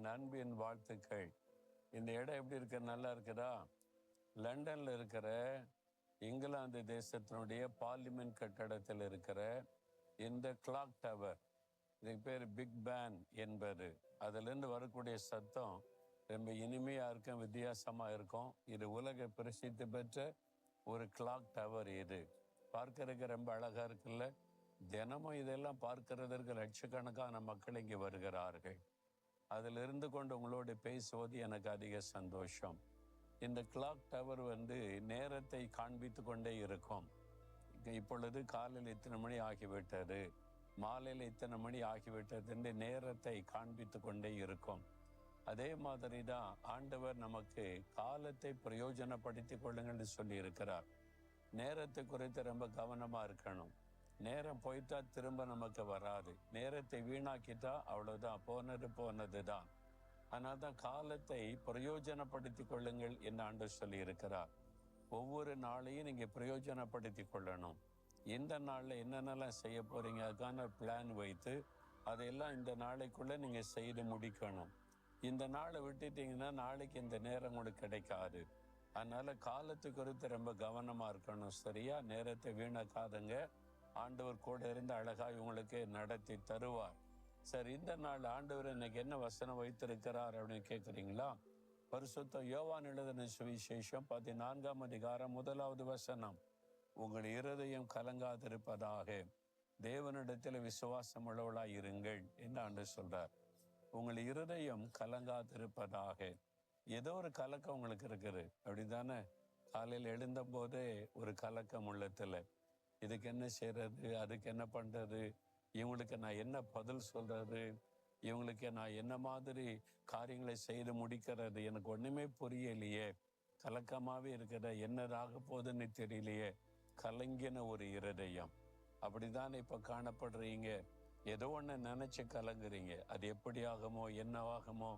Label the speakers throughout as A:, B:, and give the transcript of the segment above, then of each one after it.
A: என் அன்பின் வாழ்த்துக்கள். இந்த இடம் எப்படி இருக்கு? நல்லா இருக்குதா? லண்டன்ல இருக்கிற இங்கிலாந்து தேசத்தினுடைய பார்லிமெண்ட் கட்டடத்தில் இருக்கிற இந்த கிளாக் டவர், இதுக்கு பேர் பிக் பேன் என்பது. அதிலிருந்து வரக்கூடிய சத்தம் ரொம்ப இனிமையா இருக்கும், வித்தியாசமா இருக்கும். இது உலக பிரசித்தி பெற்ற ஒரு கிளாக் டவர். இது பார்க்கறதுக்கு ரொம்ப அழகா இருக்குல்ல? தினமும் இதெல்லாம் பார்க்கிறதற்கு லட்சக்கணக்கான மக்கள் இங்கே வருகிறார்கள். அதில் இருந்து கொண்டு உங்களோடு பேசுவது எனக்கு அதிக சந்தோஷம். இந்த கிளாக் டவர் நேரத்தை காண்பித்து கொண்டே இருக்கும். இப்பொழுது காலையில் இத்தனை மணி ஆகிவிட்டது, மாலையில் இத்தனை மணி ஆகிவிட்டது என்று நேரத்தை காண்பித்து கொண்டே இருக்கும். அதே மாதிரி தான் ஆண்டவர் நமக்கு காலத்தை பிரயோஜனப்படுத்தி கொள்ளுங்கள் சொல்லி இருக்கிறார். நேரத்தை குறித்து ரொம்ப கவனமா இருக்கணும். நேரம் போயிட்டா திரும்ப நமக்கு வராது. நேரத்தை வீணாக்கிட்டா அவ்வளவுதான், போனது தான். அதனால தான் காலத்தை பிரயோஜனப்படுத்தி கொள்ளுங்கள் என்று ஆண்டவர் சொல்லி இருக்கிறார். ஒவ்வொரு நாளையும் நீங்க பிரயோஜனப்படுத்தி கொள்ளணும். இந்த நாள்ல என்னென்னலாம் செய்ய போறீங்க, அதுக்கான பிளான் வைத்து அதையெல்லாம் இந்த நாளைக்குள்ள நீங்க செய்து முடிக்கணும். இந்த நாளை விட்டுட்டீங்கன்னா நாளைக்கு இந்த நேரம் உங்களுக்கு கிடைக்காது. அதனால காலத்து குறித்து ரொம்ப கவனமா இருக்கணும். சரியா? நேரத்தை வீணாக்காதுங்க. ஆண்டவர் கூட இருந்து அழகாய் உங்களுக்கு நடத்தி தருவார். சரி, இந்த நாள் ஆண்டவர் இன்னைக்கு என்ன வசனம் வைத்திருக்கிறார் அப்படின்னு கேட்குறீங்களா? பரிசுத்த யோவான் எழுதின சுவிசேஷம் 14ஆம் அதிகாரம் 1வது வசனம். உங்கள் இருதயம் கலங்காதிருப்பதாக, தேவனிடத்தில் விசுவாசம் உள்ளவளாய் இருங்கள் என்று ஆண்டவர் சொல்றார். உங்கள் இருதயம் கலங்காதிருப்பதாக. ஏதோ ஒரு கலக்கம் உங்களுக்கு இருக்குது, அப்படித்தானே? காலையில் எழுந்த போதே ஒரு கலக்கம் உள்ளத்துல. இதுக்கு என்ன செய்யறது, அதுக்கு என்ன பண்றது, இவங்களுக்கு நான் என்ன பதில் சொல்றது, இவங்களுக்கு நான் என்ன மாதிரி காரியங்களை செய்து முடிக்கிறது, எனக்கு ஒண்ணுமே புரியலையே, கலக்கமாவே இருக்கிற, என்னதாக போகுதுன்னு தெரியலையே. கலங்கின ஒரு இருதயம். அப்படித்தானே இப்ப காணப்படுறீங்க. ஏதோ ஒண்ணு நினைச்சு கலங்குறீங்க. அது எப்படி ஆகுமோ, என்னவாகுமோ,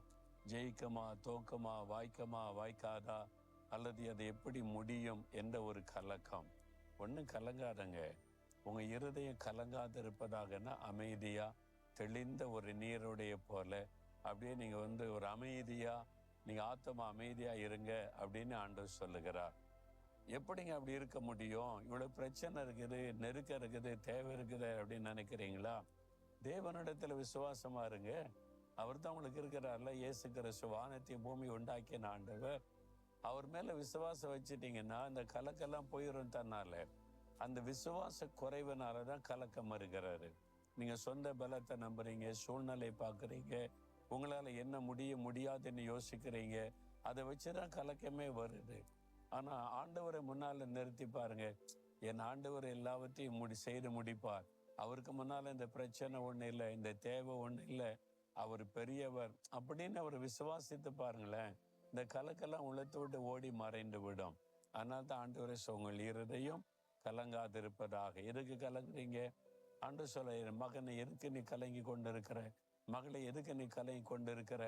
A: ஜெயிக்குமா, தோக்குமா, வாய்க்குமா, வாய்க்காதா, அல்லது அது எப்படி முடியும் என்ற ஒரு கலக்கம். ஒன்றும் கலங்காதங்க. உங்க இருதயம் கலங்காது இருப்பதாகனா அமைதியா தெளிந்த ஒரு நீருடைய போல அப்படியே நீங்க ஒரு அமைதியா, நீங்க ஆத்மா அமைதியா இருங்க அப்படின்னு ஆண்டவர் சொல்லுகிறார். எப்படிங்க அப்படி இருக்க முடியும்? இவ்வளவு பிரச்சனை இருக்குது, நெருக்கம் இருக்குது, தேவை இருக்குது அப்படின்னு நினைக்கிறீங்களா? தேவனிடத்துல விசுவாசமா இருங்க. அவர் தான் உங்களுக்கு இருக்கிறார்ல. இயேசு கிறிஸ்து வானத்தையும் பூமி உண்டாக்கின ஆண்டவர். அவர் மேல விசுவாசம் வச்சுட்டீங்கன்னா இந்த கலக்கெல்லாம் போயிடும் தன்னால. அந்த விசுவாச குறைவுனாலதான் கலக்கம் வருகிறாரு. நீங்க சொந்த பலத்தை நம்புறீங்க, சூழ்நிலை பாக்குறீங்க, உங்களால என்ன முடியாதுன்னு யோசிக்கிறீங்க. அதை வச்சுதான் கலக்கமே வருது. ஆனா ஆண்டவரை முன்னால நிறுத்தி பாருங்க. என் ஆண்டவர் எல்லாவற்றையும் செய்து முடிப்பார். அவருக்கு முன்னால இந்த பிரச்சனை ஒண்ணு இல்லை, இந்த தேவை ஒண்ணு இல்லை, அவர் பெரியவர் அப்படின்னு அவர் விசுவாசித்து பாருங்களேன். இந்த கலக்கெல்லாம் உள்ளத்தை விட்டு ஓடி மறைந்து விடும். அதனால தான் ஆண்டவரே உங்கள் இருதயம் கலங்காதிருப்பதாக. எதுக்கு கலங்குறீங்க? ஆண்டவர் சொல்ல, மகனை எதுக்கு நீ கலங்கி கொண்டிருக்கிற, மகளை எதுக்கு நீ கலங்கி கொண்டிருக்கிற,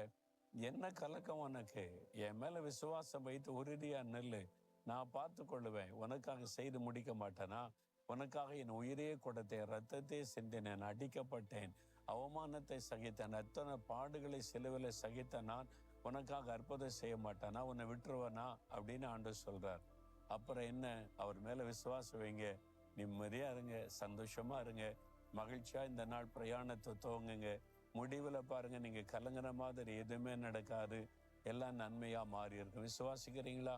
A: என்ன கலக்கம் உனக்கு? என் மேல விசுவாசம் வைத்து உறுதியா நெல்லு, நான் பார்த்து கொள்ளுவேன். உனக்காக செய்து முடிக்க மாட்டேனா? உனக்காக என் உயிரையே கொடுத்தேன், ரத்தத்தை சிந்தினேன், அடிக்கப்பட்டேன், அவமானத்தை சகித்தேன், அத்தனை பாடுகளை சிலுவையில் சகித்த நான் உனக்காக அற்புதம் செய்ய மாட்டானா? உன்னை விட்டுருவானா அப்படின்னு ஆண்டவர் சொல்றார். அப்புறம் என்ன? அவர் மேல விசுவாசம் வைங்க, நிம்மதியா இருங்க, சந்தோஷமா இருங்க, மகிழ்ச்சியா இந்த நாள் பிரயாணத்தை துவங்குங்க. முடிவுல பாருங்க, நீங்க கலங்குற மாதிரி எதுவுமே நடக்காது, எல்லாம் நன்மையா மாறி இருக்கும். விசுவாசிக்கிறீங்களா?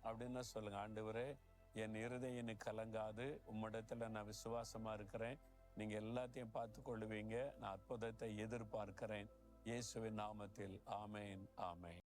A: அப்படின்னு சொல்லுங்க. ஆண்டவரே, என் இருதயம் கலங்காது, உம்மிடத்துல நான் விசுவாசமா இருக்கிறேன், நீங்க எல்லாத்தையும் பார்த்து கொள்ளுவீங்க, நான் அற்புதத்தை எதிர்பார்க்கிறேன். இயேசுவின் நாமத்தில் ஆமேன், ஆமேன்.